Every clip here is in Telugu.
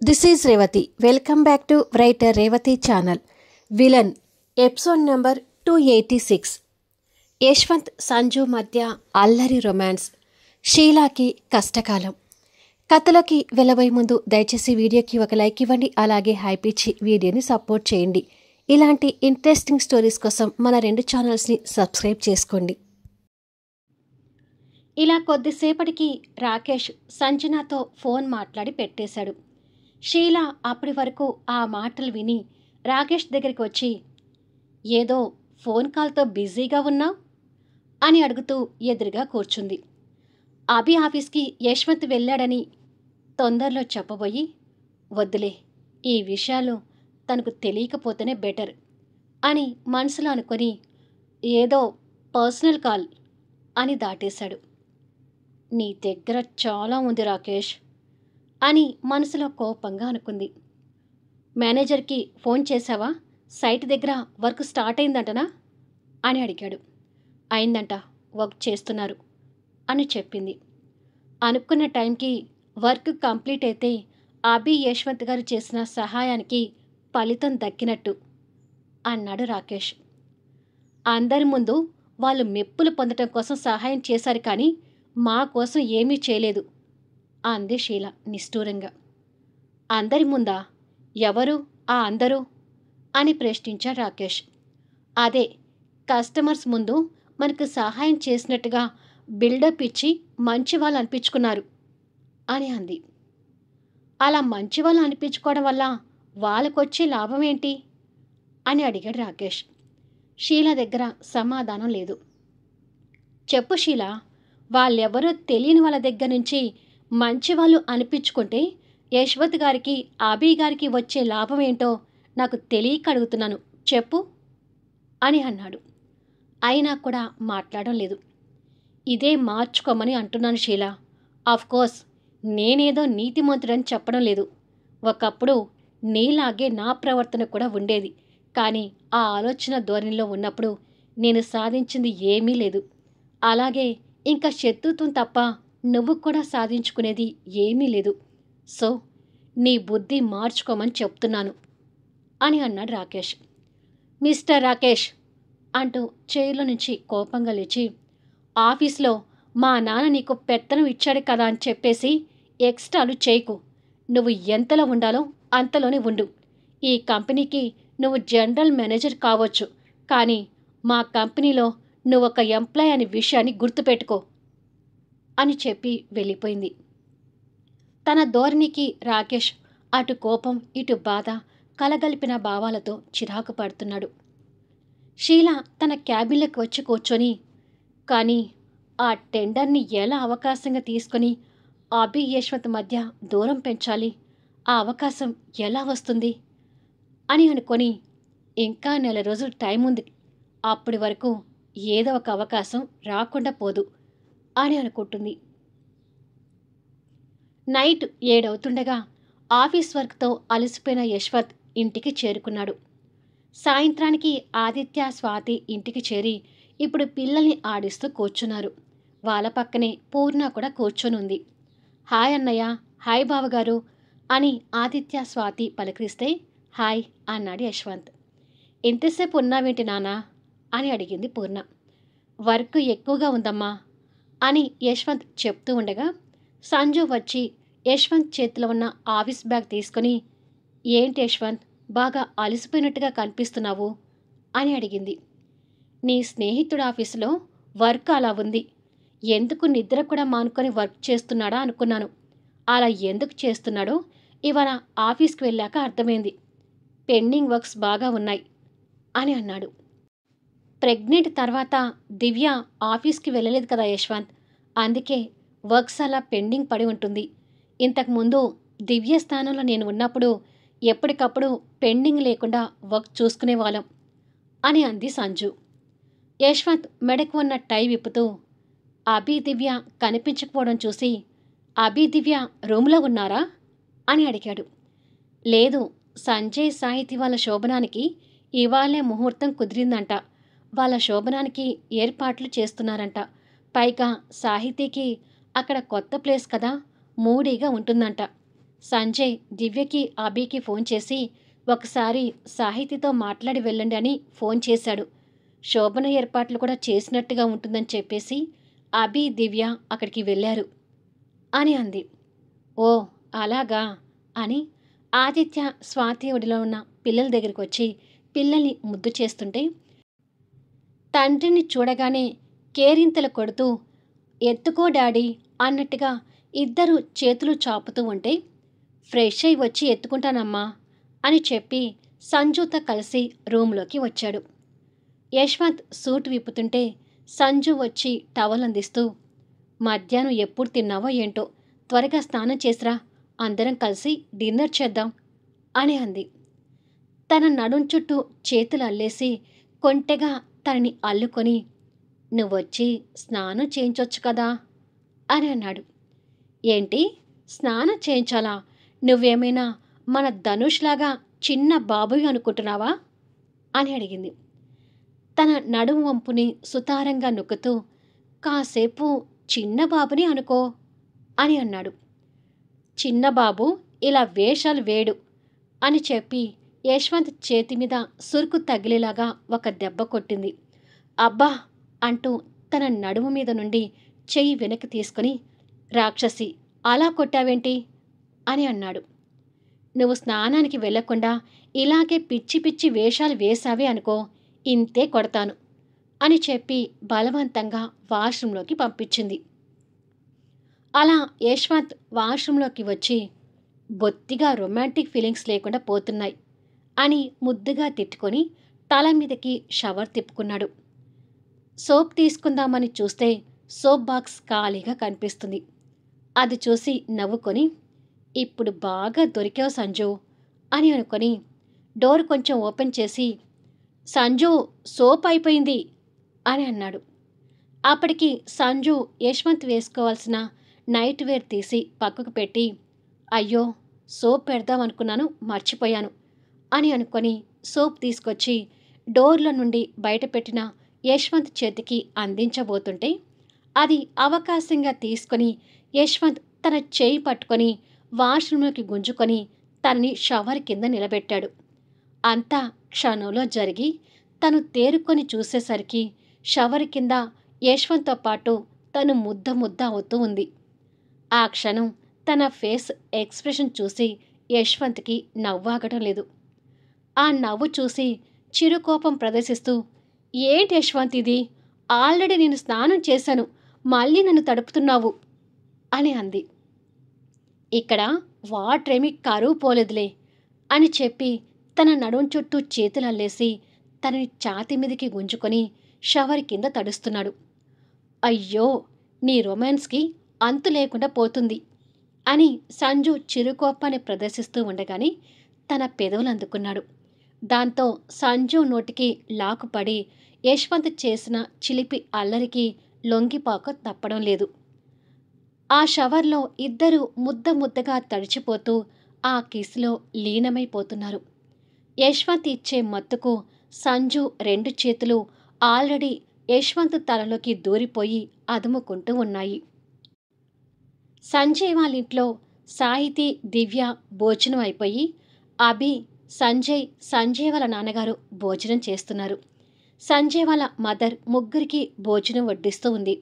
This is Revati. Welcome back to Writer Revati channel. Villain episode number 286. Yashwant Sanju మధ్య అల్లరి రొమాన్స్. షీలాకి కష్టకాలం. కథలోకి వెళ్ళబోయే ముందు దయచేసి వీడియోకి ఒక లైక్ ఇవ్వండి, అలాగే హైప్ ఇచ్చి వీడియోని సపోర్ట్ చేయండి. ఇలాంటి ఇంట్రెస్టింగ్ స్టోరీస్ కోసం మన రెండు ఛానల్స్ని సబ్స్క్రైబ్ చేసుకోండి. ఇలా కొద్దిసేపటికి రాకేష్ సంజనాతో ఫోన్ మాట్లాడి పెట్టేశాడు. షీలా అప్పటి వరకు ఆ మాటలు విని రాకేష్ దగ్గరికి వచ్చి, ఏదో ఫోన్ కాల్తో బిజీగా ఉన్నావు అని అడుగుతూ ఎదురుగా కూర్చుంది. అభి ఆఫీస్కి యశ్వంత్ వెళ్ళాడని తొందరలో చెప్పబోయి, వద్దులే, ఈ విషయాలు తనకు తెలియకపోతేనే బెటర్ అని మనసులో అనుకొని, ఏదో పర్సనల్ కాల్ అని దాటేశాడు. నీ దగ్గర చాలా ఉంది రాకేష్ అని మనసులో కోపంగా అనుకుంది. మేనేజర్కి ఫోన్ చేశావా? సైట్ దగ్గర వర్క్ స్టార్ట్ అయిందంటనా అని అడిగాడు. అయిందంట, వర్క్ చేస్తున్నారు అని చెప్పింది. అనుకున్న టైంకి వర్క్ కంప్లీట్ అయితే అభి యశ్వంత్ గారు చేసిన సహాయానికి ఫలితం దక్కినట్టు అన్నాడు రాకేష్. అందరి ముందు వాళ్ళు మెప్పులు పొందటం కోసం సహాయం చేశారు, కానీ మా కోసం ఏమీ చేయలేదు అంది షీల నిష్ఠూరంగా. అందరి ముందా? ఎవరు ఆ అందరూ అని ప్రశ్నించాడు రాకేష్. అదే, కస్టమర్స్ ముందు మనకు సహాయం చేసినట్టుగా బిల్డప్ ఇచ్చి మంచివాళ్ళు అనిపించుకున్నారు అని అంది. అలా మంచివాళ్ళు అనిపించుకోవడం వల్ల వాళ్ళకొచ్చే లాభం ఏంటి అని అడిగాడు రాకేష్. షీల దగ్గర సమాధానం లేదు. చెప్పు షీల, వాళ్ళెవరో తెలియని వాళ్ళ దగ్గర నుంచి మంచివాళ్ళు అనిపించుకుంటే యశ్వంత్ గారికి అభి గారికి వచ్చే లాభం ఏంటో నాకు తెలియక అడుగుతున్నాను, చెప్పు అని అన్నాడు. అయినా కూడా మాట్లాడడం లేదు. ఇదే మార్చుకోమని అంటున్నాను షీలా. ఆఫ్కోర్స్ నేనేదో నీతిమంతుడని చెప్పడం లేదు. ఒకప్పుడు నీలాగే నా ప్రవర్తన కూడా ఉండేది, కానీ ఆ ఆలోచన ధోరణిలో ఉన్నప్పుడు నేను సాధించింది ఏమీ లేదు. అలాగే ఇంకా శత్రుత్వం తప్ప నువ్వు కూడా సాధించుకునేది ఏమీ లేదు. సో నీ బుద్ధి మార్చుకోమని చెప్తున్నాను అని అన్నాడు రాకేష్. మిస్టర్ రాకేష్ అంటూ చైర్లో నుంచి కోపంగా లేచి, ఆఫీస్లో మా నాన్న నీకు పెత్తనం ఇచ్చాడు కదా అని చెప్పేసి ఎక్స్ట్రాలు చేయకు. నువ్వు ఎంతలో ఉండాలో అంతలోనే ఉండు. ఈ కంపెనీకి నువ్వు జనరల్ మేనేజర్ కావచ్చు, కానీ మా కంపెనీలో నువ్వు ఒక ఎంప్లాయ్ అనే విషయాన్ని గుర్తుపెట్టుకో అని చెప్పి వెళ్ళిపోయింది. తన ధోరణికి రాకేష్ అటు కోపం ఇటు బాధ కలగలిపిన భావాలతో చిరాకు పడుతున్నాడు. షీల తన క్యాబిన్లోకి వచ్చి కూర్చొని, కానీ ఆ టెండర్ని ఎలా అవకాశంగా తీసుకొని అభి యశ్వంత్ మధ్య దూరం పెంచాలి, ఆ అవకాశం ఎలా వస్తుంది అని అనుకొని, ఇంకా 4 రోజులు టైం ఉంది, అప్పటి వరకు ఏదో ఒక అవకాశం రాకుండా పోదు అని అనుకుంటుంది. నైట్ 7 అవుతుండగా ఆఫీస్ వర్క్తో అలసిపోయిన యశ్వంత్ ఇంటికి చేరుకున్నాడు. సాయంత్రానికి ఆదిత్య స్వాతి ఇంటికి చేరి ఇప్పుడు పిల్లల్ని ఆడిస్తూ కూర్చున్నారు. వాళ్ళ పక్కనే పూర్ణ కూడా కూర్చొని ఉంది. హాయ్ అన్నయ్య, హాయ్ బావగారు అని ఆదిత్య స్వాతి పలకరిస్తే హాయ్ అన్నాడు యశ్వంత్. ఎంతసేపు ఉన్నావేంటి నానా అని అడిగింది పూర్ణ. వర్క్ ఎక్కువగా ఉందమ్మా అని యశ్వంత్ చెప్తూ ఉండగా సంజు వచ్చి యశ్వంత్ చేతిలో ఉన్న ఆఫీస్ బ్యాగ్ తీసుకొని, ఏంటి యశ్వంత్, బాగా అలసిపోయినట్టుగా కనిపిస్తున్నావు అని అడిగింది. నీ స్నేహితుడు ఆఫీసులో వర్క్ అలా ఉంది, ఎందుకు నిద్ర కూడా మానుకొని వర్క్ చేస్తున్నాడా అనుకున్నాను. అలా ఎందుకు చేస్తున్నాడో ఇవాళ ఆఫీస్కి వెళ్ళాక అర్థమైంది. పెండింగ్ వర్క్స్ బాగా ఉన్నాయి అని అన్నాడు. ప్రెగ్నెంట్ తర్వాత దివ్య ఆఫీస్కి వెళ్ళలేదు కదా యశ్వంత్, అందుకే వర్క్స్ అలా పెండింగ్ పడి ఉంటుంది. ఇంతకుముందు దివ్య స్థానంలో నేను ఉన్నప్పుడు ఎప్పటికప్పుడు పెండింగ్ లేకుండా వర్క్ చూసుకునేవాళ్ళం అని అంది సంజు. యశ్వంత్ మెడకు ఉన్న టై విప్పుతూ, అభి దివ్య కనిపించకపోవడం చూసి, అభి దివ్య రూమ్లో ఉన్నారా అని అడిగాడు. లేదు, సంజయ్ సాహితీ వాళ్ళ శోభనానికి ఇవాళే ముహూర్తం కుదిరిందంట. వాళ్ళ శోభనానికి ఏర్పాట్లు చేస్తున్నారంట. పైగా సాహితీకి అక్కడ కొత్త ప్లేస్ కదా, మూడీగా ఉంటుందంట. సంజయ్ దివ్యకి, అభికి ఫోన్ చేసి ఒకసారి సాహితితో మాట్లాడి వెళ్ళండి అని ఫోన్ చేశాడు. శోభన ఏర్పాట్లు కూడా చేసినట్టుగా ఉంటుందని చెప్పేసి అభి, దివ్య అక్కడికి వెళ్ళారు అని అంది. ఓ అలాగా అని ఆదిత్య స్వాతి ఒడిలో ఉన్న పిల్లల దగ్గరికి వచ్చి పిల్లల్ని ముద్దు చేస్తుంటే తండ్రిని చూడగానే కేరింతలు కొడుతూ ఎత్తుకో డాడీ అన్నట్టుగా ఇద్దరు చేతులు చాపుతూ ఉంటే ఫ్రెష్ అయి వచ్చి ఎత్తుకుంటానమ్మా అని చెప్పి సంజుతో కలిసి రూమ్లోకి వచ్చాడు. యశ్వంత్ సూట్ విప్పుతుంటే సంజు వచ్చి టవల్ అందిస్తూ మధ్యాహ్నం ఎప్పుడు తిన్నావో ఏంటో, త్వరగా స్నానం చేసిరా, అందరం కలిసి డిన్నర్ చేద్దాం అని అంది. తన నడుం చుట్టూ చేతులు అల్లేసి కొంటెగా తనని అల్లుకొని నువ్వొచ్చి స్నానం చేయించొచ్చు కదా అని అన్నాడు. ఏంటి స్నానం చేయించాలా? నువ్వేమైనా మన ధనుష్లాగా చిన్న బాబువి అనుకుంటున్నావా అని అడిగింది. తన నడుము వంపుని సుతారంగా నొక్కుతూ కాసేపు చిన్న బాబుని అనుకో అని అన్నాడు. చిన్నబాబు ఇలా వేషాలు వేడు అని చెప్పి యశ్వంత్ చేతి మీద సురుకు తగిలేలాగా ఒక దెబ్బ కొట్టింది. అబ్బా అంటూ తన నడుము మీద నుండి చెయ్యి వెనక్కి తీసుకుని రాక్షసి అలా కొట్టావేంటి అని అన్నాడు. నువ్వు స్నానానికి వెళ్లకుండా ఇలాగే పిచ్చి పిచ్చి వేషాలు వేశావే అనుకో, ఇంతే కొడతాను అని చెప్పి బలవంతంగా వాష్రూంలోకి పంపించింది. అలా యశ్వంత్ వాష్రూంలోకి వచ్చి బొత్తిగా రొమాంటిక్ ఫీలింగ్స్ లేకుండా పోతున్నాయి అని ముద్దుగా తిట్టుకొని తల మీదకి షవర్ తిప్పుకున్నాడు. సోప్ తీసుకుందామని చూస్తే సోప్ బాక్స్ ఖాళీగా కనిపిస్తుంది. అది చూసి నవ్వుకొని ఇప్పుడు బాగా దొరికావు సంజు అని అనుకొని డోర్ కొంచెం ఓపెన్ చేసి సంజు సోప్ అయిపోయింది అని అన్నాడు. అప్పటికి సంజు యశ్వంత్ వేసుకోవాల్సిన నైట్ వేర్ తీసి పక్కకు పెట్టి అయ్యో సోప్ పెడదాం అనుకున్నాను, మర్చిపోయాను అని అనుకొని సోప్ తీసుకొచ్చి డోర్ల నుండి బయటపెట్టిన యశ్వంత్ చేతికి అందించబోతుంటే అది అవకాశంగా తీసుకొని యశ్వంత్ తన చేయి పట్టుకొని వాష్రూంలోకి గుంజుకొని తనని షవర్ కింద నిలబెట్టాడు. అంతా క్షణంలో జరిగి తను తేరుకొని చూసేసరికి షవర్ కింద యశ్వంత్తో పాటు తను ముద్ద ముద్ద అవుతూ ఉంది. ఆ క్షణం తన ఫేస్ ఎక్స్ప్రెషన్ చూసి యశ్వంత్కి నవ్వాగటం లేదు. ఆ నవ్వు చూసి చిరుకోపం ప్రదర్శిస్తూ ఏంటి యశ్వంత్ ఇది, ఆల్రెడీ నేను స్నానం చేశాను, మళ్ళీ నన్ను తడుపుతున్నావు అని అంది. ఇక్కడ వాటరేమీ కరువు పోలేదులే అని చెప్పి తన నడుం చుట్టూ చేతులు అల్లేసి తనని ఛాతి మీదకి గుంజుకొని షవర్ కింద తడుస్తున్నాడు. అయ్యో నీ రొమాన్స్కి అంతు లేకుండా పోతుంది అని సంజు చిరుకోపాన్ని ప్రదర్శిస్తూ ఉండగానే తన పెదవులు అందుకున్నాడు. దాంతో సంజు నోటికి లాకుపడి యశ్వంత్ చేసిన చిలిపి అల్లరికి లొంగిపాక తప్పడం లేదు. ఆ షవర్లో ఇద్దరు ముద్ద ముద్దగా తడిచిపోతూ ఆ కిస్లో లీనమైపోతున్నారు. యశ్వంత్ ఇచ్చే మత్తుకు సంజు రెండు చేతులు ఆల్రెడీ యశ్వంత్ తలలోకి దూరిపోయి అదుముకుంటూ ఉన్నాయి. సంజయ్ వాళ్ళింట్లో సాహితి, దివ్య భోజనం అయిపోయి అభి, సంజయ్ వాళ్ళ నాన్నగారు భోజనం చేస్తున్నారు. సంజయ్ వాళ్ళ మదర్ ముగ్గురికి భోజనం వడ్డిస్తూ ఉంది.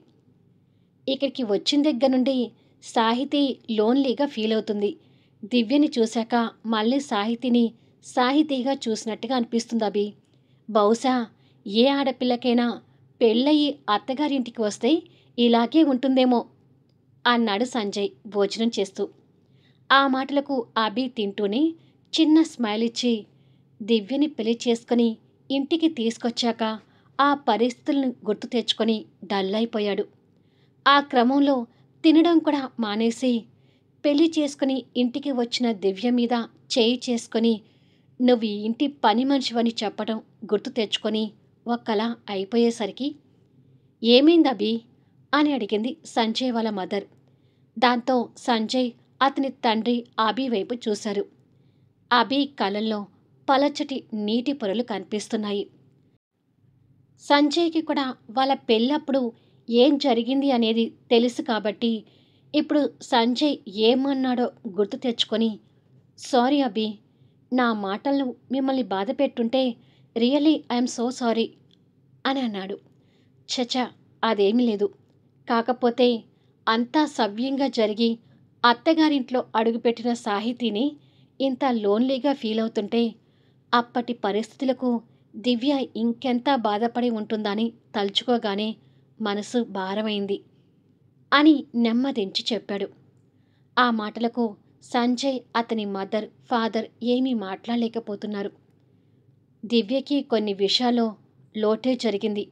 ఇక్కడికి వచ్చిన దగ్గర నుండి సాహితి లోన్లీగా ఫీల్ అవుతుంది. దివ్యని చూశాక మళ్ళీ సాహితీగా చూసినట్టుగా అనిపిస్తుంది అభి. బహుశా ఏ ఆడపిల్లకైనా పెళ్ళయి అత్తగారింటికి వస్తే ఇలాగే ఉంటుందేమో అన్నాడు సంజయ్ భోజనం చేస్తూ. ఆ మాటలకు అభి తింటూనే చిన్న స్మైల్ ఇచ్చి దివ్యని పెళ్లి చేసుకుని ఇంటికి తీసుకొచ్చాక ఆ పరిస్థితులను గుర్తు తెచ్చుకొని డల్ అయిపోయాడు. ఆ క్రమంలో తినడం కూడా మానేసి పెళ్లి చేసుకుని ఇంటికి వచ్చిన దివ్య మీద చేయి చేసుకొని నువ్వు ఈ ఇంటి పని మనిషివని చెప్పడం గుర్తు తెచ్చుకొని ఒక్కలా అయిపోయేసరికి ఏమైంది అభి అని అడిగింది సంజయ్ వాళ్ళ మదర్. దాంతో సంజయ్ అతని తండ్రి అభి వైపు చూశారు. అభి కళ్ళల్లో పలచటి నీటి పొరలు కనిపిస్తున్నాయి. సంజయ్కి కూడా వాళ్ళ పెళ్ళప్పుడు ఏం జరిగింది అనేది తెలుసు కాబట్టి ఇప్పుడు సంజయ్ ఏమన్నాడో గుర్తు తెచ్చుకొని, సారీ అభి, నా మాటలు మిమ్మల్ని బాధ పెట్టుంటే రియలీ ఐఎమ్ సో సారీ అని అన్నాడు. చచా, అదేమీ లేదు. కాకపోతే అంతా సవ్యంగా జరిగి అత్తగారింట్లో అడుగుపెట్టిన సాహితీని ఇంత లోన్లీగా ఫీల్ అవుతుంటే అప్పటి పరిస్థితులకు దివ్య ఇంకెంత బాధపడి ఉంటుందని తలుచుకోగానే మనసు భారమైంది అని నెమ్మదించి చెప్పాడు. ఆ మాటలకు సంజయ్, అతని మదర్, ఫాదర్ ఏమీ మాట్లాడలేకపోతున్నారు. దివ్యకి కొన్ని విషయాల్లో లోటే జరిగింది.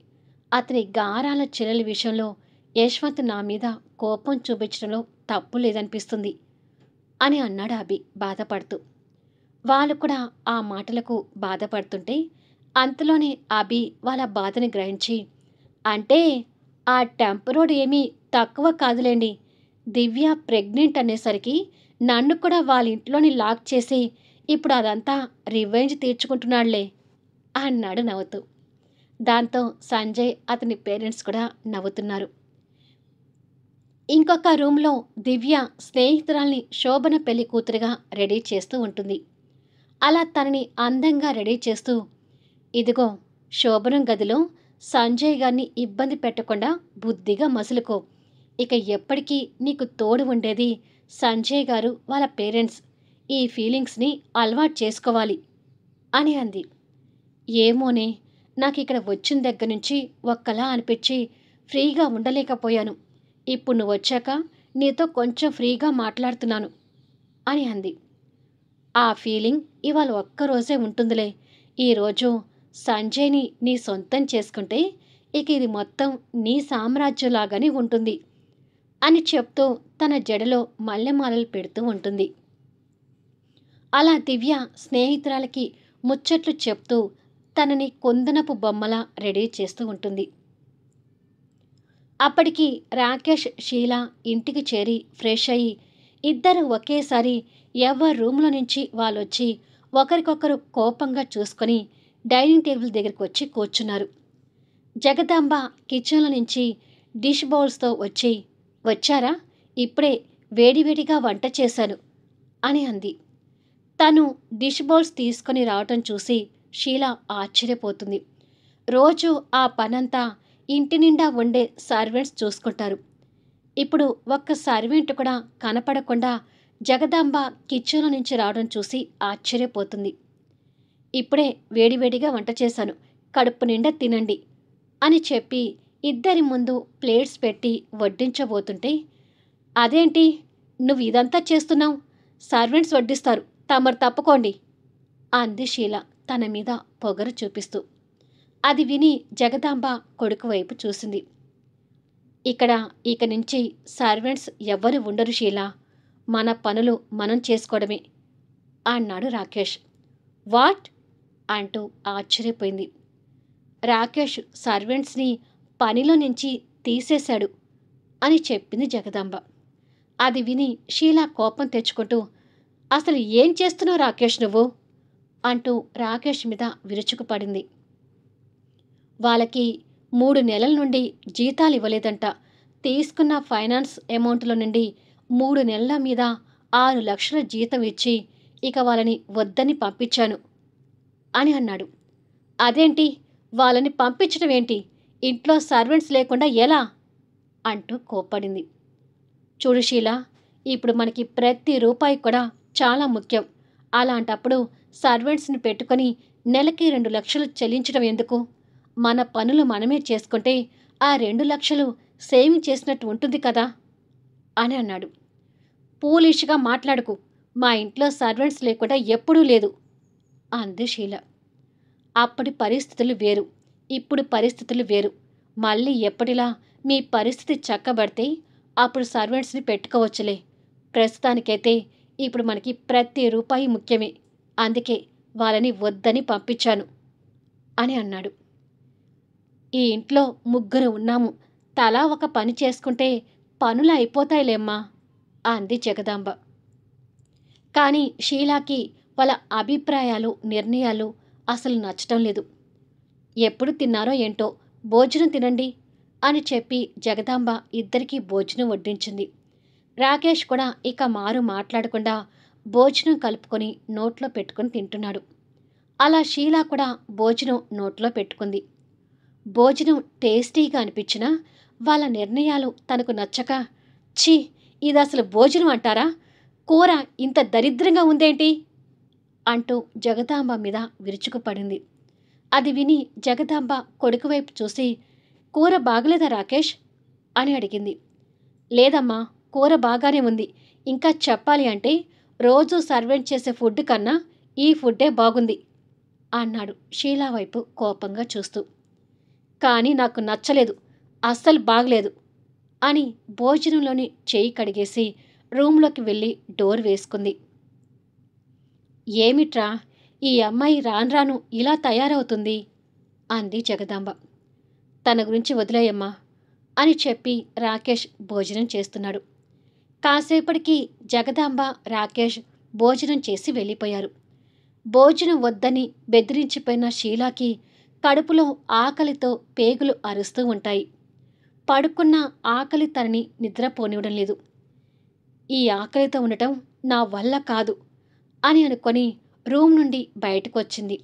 అతని గారాల చెల్లెలి విషయంలో యశ్వంత్ నా మీద కోపం చూపించడంలో తప్పు లేదనిపిస్తుంది అని అన్నాడు అభి బాధపడుతూ. వాళ్ళు కూడా ఆ మాటలకు బాధపడుతుంటే అంతలోనే అభి వాళ్ళ బాధని గ్రహించి, అంటే ఆ టెంపరోడ్ ఏమీ తక్కువ కాదులేండి. దివ్య ప్రెగ్నెంట్ అనేసరికి నన్ను కూడా వాళ్ళ ఇంట్లోని లాక్ చేసి ఇప్పుడు అదంతా రివెంజ్ తీర్చుకుంటున్నాడులే అన్నాడు నవ్వుతూ. దాంతో సంజయ్, అతని పేరెంట్స్ కూడా నవ్వుతున్నారు. ఇంకొక రూమ్లో దివ్య స్నేహితురాల్ని శోభన పెళ్లి కూతురుగా రెడీ చేస్తూ ఉంటుంది. అలా తనని అందంగా రెడీ చేస్తూ, ఇదిగో శోభనం గదిలో సంజయ్ గారిని ఇబ్బంది పెట్టకుండా బుద్ధిగా మసులుకో. ఇక ఎప్పటికీ నీకు తోడు ఉండేది సంజయ్ గారు, వాళ్ళ పేరెంట్స్. ఈ ఫీలింగ్స్ని అలవాటు చేసుకోవాలి అని అంది. ఏమోనే, నాకు ఇక్కడ వచ్చిన దగ్గర నుంచి ఒక్కలా అనిపించి ఫ్రీగా ఉండలేకపోయాను. ఇప్పుడు నువ్వు వచ్చాక నీతో కొంచెం ఫ్రీగా మాట్లాడుతున్నాను అని అంది. ఆ ఫీలింగ్ ఇవాళ ఒక్కరోజే ఉంటుందిలే. ఈరోజు సంజయ్ని నీ సొంతం చేసుకుంటే ఇక ఇది మొత్తం నీ సామ్రాజ్యంలాగానే ఉంటుంది అని చెప్తూ తన జడలో మల్లెమాలలు పెడుతూ ఉంటుంది. అలా దివ్య స్నేహితురాలకి ముచ్చట్లు చెప్తూ తనని కుందనపు బొమ్మలా రెడీ చేస్తూ ఉంటుంది. అప్పటికి రాకేష్, షీల ఇంటికి చేరి ఫ్రెష్ అయ్యి ఇద్దరు ఒకేసారి ఎవరి రూమ్లో నుంచి వాళ్ళొచ్చి ఒకరికొకరు కోపంగా చూసుకొని డైనింగ్ టేబుల్ దగ్గరికి వచ్చి కూర్చున్నారు. జగదాంబ కిచెన్లో నుంచి డిష్ బౌల్స్తో వచ్చి, వచ్చారా, ఇప్పుడే వేడివేడిగా వంట చేశాను అని అంది. తను డిష్ బౌల్స్ తీసుకొని రావటం చూసి షీల ఆశ్చర్యపోతుంది. రోజు ఆ పనంతా ఇంటి నిండా ఉండే సర్వెంట్స్ చూసుకుంటారు. ఇప్పుడు ఒక్క సర్వెంట్ కూడా కనపడకుండా జగదాంబ కిచెన్లో నుంచి రావడం చూసి ఆశ్చర్యపోతుంది. ఇప్పుడే వేడివేడిగా వంట చేశాను, కడుపు నిండా తినండి అని చెప్పి ఇద్దరి ముందు ప్లేట్స్ పెట్టి వడ్డించబోతుంటే, అదేంటి నువ్వు ఇదంతా చేస్తున్నావు, సర్వెంట్స్ వడ్డిస్తారు, తమరు తప్పుకోండి అంది షీల తన మీద పొగరు చూపిస్తూ. అది విని జగదాంబ కొడుకు వైపు చూసింది. ఇక నుంచి సర్వెంట్స్ ఎవ్వరు ఉండరు షీల, మన పనులు మనం చేసుకోవడమే అన్నాడు రాకేష్. వాట్ అంటూ ఆశ్చర్యపోయింది. రాకేష్ సర్వెంట్స్ని పనిలో నుంచి తీసేశాడు అని చెప్పింది జగదాంబ. అది విని షీల కోపం తెచ్చుకుంటూ, అసలు ఏం చేస్తున్నావు రాకేష్ నువ్వు అంటూ రాకేష్ మీద విరుచుకుపడింది. వాళ్ళకి 3 నెలల నుండి జీతాలు ఇవ్వలేదంట. తీసుకున్న ఫైనాన్స్ అమౌంట్లో నుండి 3 నెలల మీద 6 లక్షల జీతం ఇచ్చి ఇక వాళ్ళని వద్దని పంపించాను అని అన్నాడు. అదేంటి, వాళ్ళని పంపించడం ఏంటి, ఇంట్లో సర్వెంట్స్ లేకుండా ఎలా అంటూ కోప్పడింది. చూడు షీల, ఇప్పుడు మనకి ప్రతి రూపాయి కూడా చాలా ముఖ్యం. అలాంటప్పుడు సర్వెంట్స్ని పెట్టుకొని నెలకి 2 లక్షలు చెల్లించడం ఎందుకు? మన పనులు మనమే చేసుకుంటే ఆ 2 లక్షలు సేవింగ్ చేసినట్టు ఉంటుంది కదా అని అన్నాడు. పూలిష్గా మాట్లాడుకు, మా ఇంట్లో సర్వెంట్స్ లేకుండా ఎప్పుడూ లేదు అంది షీల. అప్పటి పరిస్థితులు వేరు, ఇప్పుడు పరిస్థితులు వేరు. మళ్ళీ ఎప్పటిలా మీ పరిస్థితి చక్కబడితే అప్పుడు సర్వెంట్స్ని పెట్టుకోవచ్చులే. ప్రస్తుతానికైతే ఇప్పుడు మనకి ప్రతి రూపాయి ముఖ్యమే. అందుకే వాళ్ళని వద్దని పంపించాను అని అన్నాడు. ఈ ఇంట్లో 3 ఉన్నాము, తలా ఒక పని చేసుకుంటే పనులు అయిపోతాయిలేమ్మా అంది జగదాంబ. కానీ షీలాకి వాళ్ళ అభిప్రాయాలు, నిర్ణయాలు అసలు నచ్చటం లేదు. ఎప్పుడు తిన్నారో ఏంటో, భోజనం తినండి అని చెప్పి జగదాంబ ఇద్దరికీ భోజనం వడ్డించింది. రాకేష్ కూడా ఇక మారు మాట్లాడకుండా భోజనం కలుపుకొని నోట్లో పెట్టుకొని తింటున్నాడు. అలా షీలా కూడా భోజనం నోట్లో పెట్టుకుంది. భోజనం టేస్టీగా అనిపించినా వాళ్ళ నిర్ణయాలు తనకు నచ్చక, ఛీ, ఇదసలు భోజనం అంటారా? కూర ఇంత దరిద్రంగా ఉందేంటి అంటూ జగదాంబ మీద విరుచుకుపడింది. అది విని జగదాంబ కొడుకు వైపు చూసి, కూర బాగలేదా రాకేష్ అని అడిగింది. లేదమ్మా, కూర బాగానే ఉంది. ఇంకా చెప్పాలి అంటే రోజూ సర్వెంట్ చేసే ఫుడ్ కన్నా ఈ ఫుడ్డే బాగుంది అన్నాడు షీలా వైపు కోపంగా చూస్తూ. కానీ నాకు నచ్చలేదు, అస్సలు బాగలేదు అని భోజనంలోని చేయి కడిగేసి రూంలోకి వెళ్ళి డోర్ వేసుకుంది. ఏమిట్రా, ఈ అమ్మాయి రాను ఇలా తయారవుతుంది అంది జగదాంబ. తన గురించి వదిలేయమ్మా అని చెప్పి రాకేష్ భోజనం చేస్తున్నాడు. కాసేపటికి జగదాంబ, రాకేష్ భోజనం చేసి వెళ్ళిపోయారు. భోజనం వద్దని బెదిరించిపోయిన షీలాకి కడుపులో ఆకలితో పేగులు అరుస్తూ ఉంటాయి. పడుకున్న ఆకలి తనని నిద్రపోనివ్వడం లేదు. ఈ ఆకలితో ఉండటం నా వల్ల కాదు అని అనుకొని రూమ్ నుండి బయటకు వచ్చింది.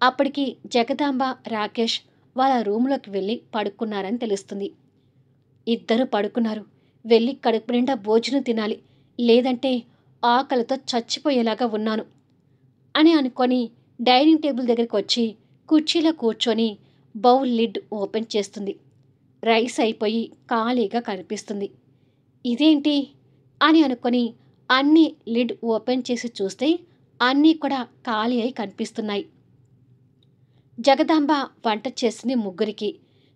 అప్పటికి జగదాంబ, రాకేష్ వాళ్ళ రూమ్లోకి వెళ్ళి పడుకున్నారని తెలుస్తుంది. ఇద్దరు పడుకున్నారు. వెళ్ళి కడుపు నిండా భోజనం తినాలి, లేదంటే ఆకలితో చచ్చిపోయేలాగా ఉన్నాను అని అనుకొని డైనింగ్ టేబుల్ దగ్గరికి వచ్చి కుర్చీలో కూర్చొని బౌల్ లిడ్ ఓపెన్ చేస్తుంది. రైస్ అయిపోయి ఖాళీగా కనిపిస్తుంది. ఇదేంటి అని అనుకొని అన్నీ లిడ్ ఓపెన్ చేసి చూస్తే అన్నీ కూడా ఖాళీ అయి కనిపిస్తున్నాయి. జగదాంబ వంట చేసింది ముగ్గురికి.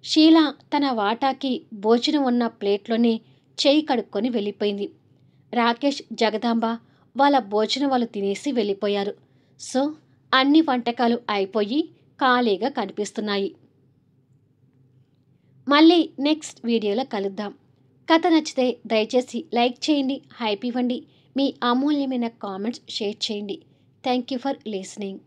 షీలా తన వాటాకి భోజనం ఉన్న ప్లేట్లోనే చేయి కడుక్కొని వెళ్ళిపోయింది. రాకేష్, జగదాంబ వాళ్ళ భోజనం వాళ్ళు తినేసి వెళ్ళిపోయారు. సో అన్ని వంటకాలు అయిపోయి ఖాళీగా కనిపిస్తున్నాయి. మళ్ళీ నెక్స్ట్ వీడియోలో కలుద్దాం. కథ నచ్చితే దయచేసి లైక్ చేయండి, హైప్ ఇవ్వండి, మీ అమూల్యమైన కామెంట్స్ షేర్ చేయండి. Thank you for listening.